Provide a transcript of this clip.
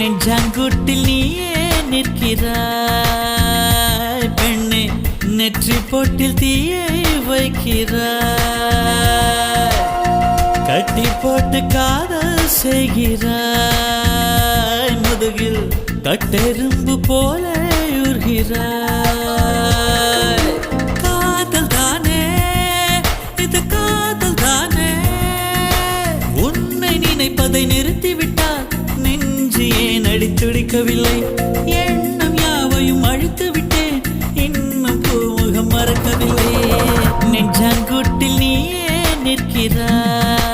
நெஞ்சாங்குட்டில் நீயே நிற்கிறாய் பெண்ணே, நெற்றி போட்டில் தீயை வைக்கிறாய், கட்டி போட்டு காதல் செய்கிறாய், முதுகில் கட்டெரும்பு போல உருகிறாய். காதல் தானே இது, காதல் தானே, உன்னை நினைப்பதை நிறுத்திவிட்டால் நெஞ்சு ஏன் அடித்துடிக்கவில்லை? எண்ணம் யாவையும் அழித்து விட்டேன், இன்னும் பூமுகம் மறக்கவில்லை. நெஞ்சாங்குட்டில் நீயே நிற்கிறாய்.